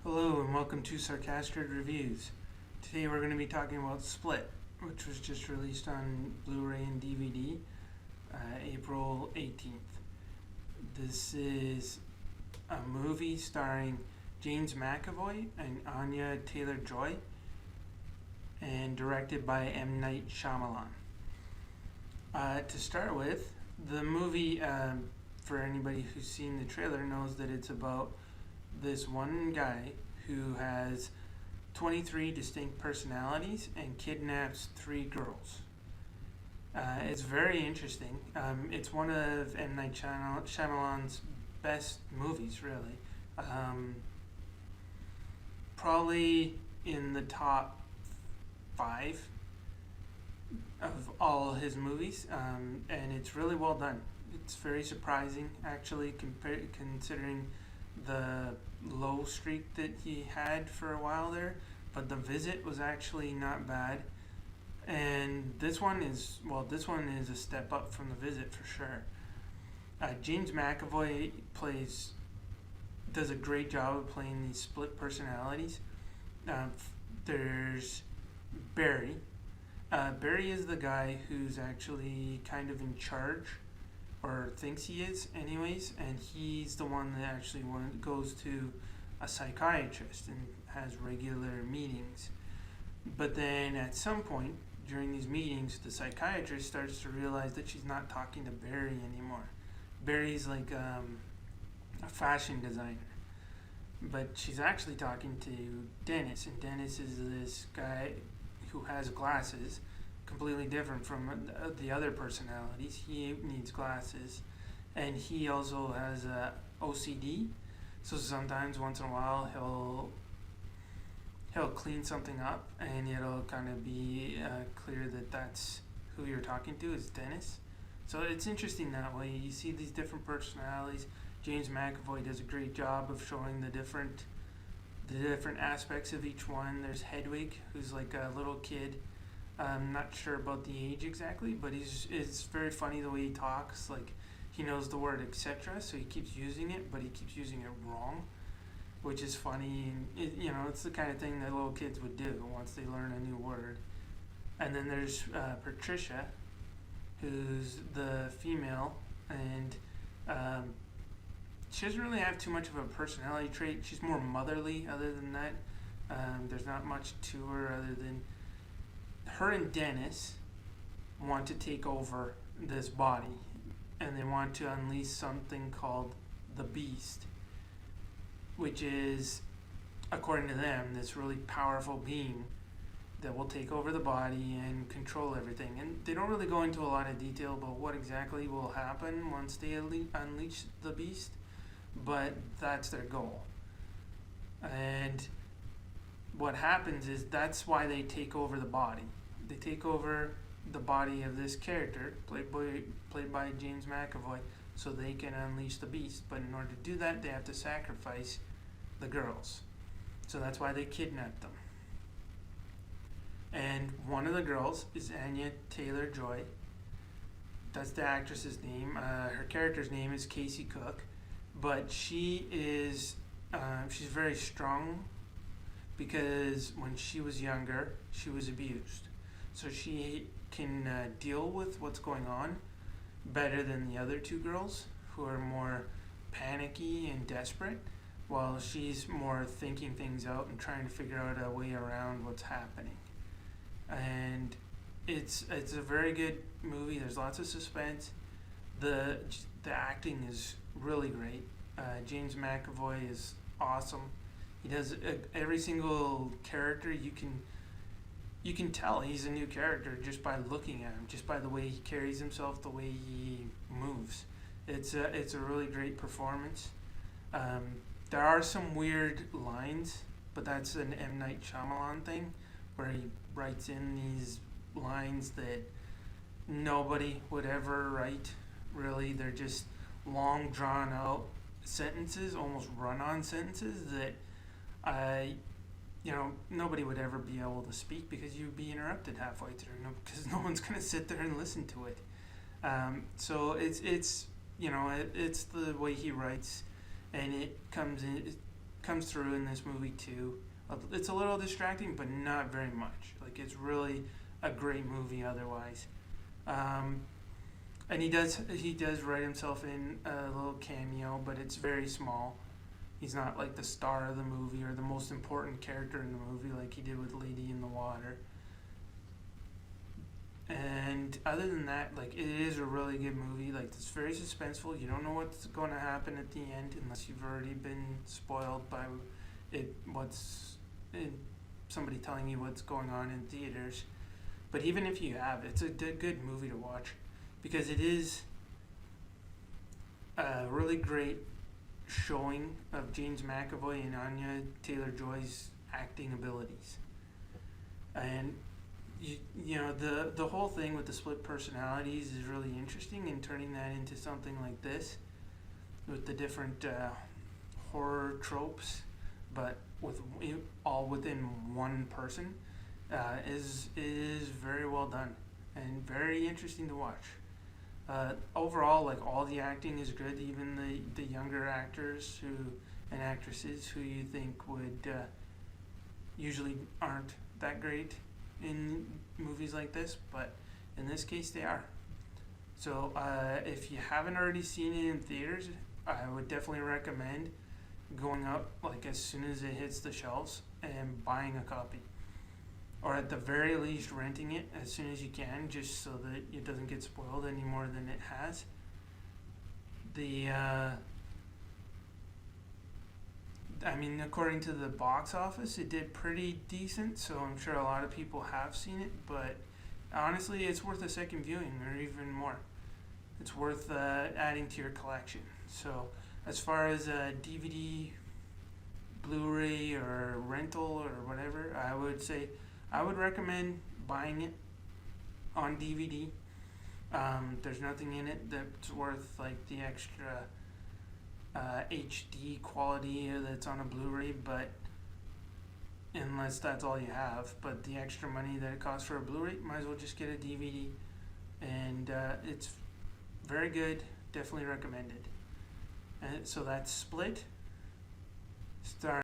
Hello and welcome to Sarcastic Reviews. Today we're going to be talking about Split, which was just released on Blu-ray and DVD April 18th. This is a movie starring James McAvoy and Anya Taylor-Joy and directed by M. Night Shyamalan. To start with, the movie, for anybody who's seen the trailer, knows that it's about this one guy who has 23 distinct personalities and kidnaps 3 girls. It's very interesting. It's one of M. Night Shyamalan's best movies, really. Probably in the top 5 of all his movies, and it's really well done. It's very surprising, actually, considering the low streak that he had for a while there. But The Visit was actually not bad, and this one is a step up from The Visit for sure. James McAvoy does a great job of playing these split personalities. There's Barry. Barry is the guy who's actually kind of in charge, or thinks he is anyways, and he's the one that actually goes to a psychiatrist and has regular meetings. But then at some point during these meetings, the psychiatrist starts to realize that she's not talking to Barry anymore. Barry's like a fashion designer, but she's actually talking to Dennis, and Dennis is this guy who has glasses, completely different from the other personalities. He needs glasses, and he also has OCD. So sometimes, once in a while, he'll clean something up, and it'll kind of be clear that that's who you're talking to is Dennis. So it's interesting that way. You see these different personalities. James McAvoy does a great job of showing the different aspects of each one. There's Hedwig, who's like a little kid. I'm not sure about the age exactly, but it's very funny the way he talks. Like, he knows the word etc., so he keeps using it, but he keeps using it wrong, which is funny. It's the kind of thing that little kids would do once they learn a new word. And then there's Patricia, who's the female, and she doesn't really have too much of a personality trait. She's more motherly. Other than that, there's not much to her other than her and Dennis want to take over this body, and they want to unleash something called the Beast, which is, according to them, this really powerful being that will take over the body and control everything. And they don't really go into a lot of detail about what exactly will happen once they unleash the Beast, but that's their goal. And what happens is that's why they take over the body. They take over the body of this character, played by James McAvoy, so they can unleash the Beast. But in order to do that, they have to sacrifice the girls. So that's why they kidnap them. And one of the girls is Anya Taylor-Joy. That's the actress's name. Her character's name is Casey Cook, but she's very strong because when she was younger, she was abused. So she can deal with what's going on better than the other 2 girls, who are more panicky and desperate, while she's more thinking things out and trying to figure out a way around what's happening. And it's a very good movie. There's lots of suspense. The acting is really great. James McAvoy is awesome. He does every single character. You can tell he's a new character just by looking at him, just by the way he carries himself, the way he moves. It's a really great performance. There are some weird lines, but that's an M. Night Shyamalan thing, where he writes in these lines that nobody would ever write, really. They're just long, drawn-out sentences, almost run-on sentences that nobody would ever be able to speak, because you'd be interrupted halfway through, because no one's going to sit there and listen to it. So it's the way he writes, and it comes in comes through in this movie too. It's a little distracting, but not very much. Like, it's really a great movie otherwise. And he does write himself in a little cameo, but it's very small. He's not like the star of the movie or the most important character in the movie like he did with Lady in the Water. And other than that, like, it is a really good movie. Like, it's very suspenseful. You don't know what's going to happen at the end unless you've already been spoiled by somebody telling you what's going on in theaters. But even if you have, it's a good movie to watch because it is a really great showing of James McAvoy and Anya Taylor-Joy's acting abilities. And you know, the whole thing with the split personalities is really interesting, and turning that into something like this with the different horror tropes, but with all within one person, is very well done and very interesting to watch. Overall, like, all the acting is good, even the younger actors and actresses who you think would usually aren't that great in movies like this, but in this case they are. So if you haven't already seen it in theaters, I would definitely recommend going up like as soon as it hits the shelves and buying a copy, or at the very least renting it as soon as you can, just so that it doesn't get spoiled any more than it has. I mean, according to the box office, it did pretty decent, so I'm sure a lot of people have seen it, but honestly, it's worth a second viewing, or even more. It's worth adding to your collection. So, as far as DVD, Blu-ray, or rental, or whatever, I would recommend buying it on DVD. There's nothing in it that's worth like the extra HD quality that's on a Blu-ray, but unless that's all you have. But the extra money that it costs for a Blu-ray, might as well just get a DVD, and it's very good. Definitely recommended. And so that's Split, starring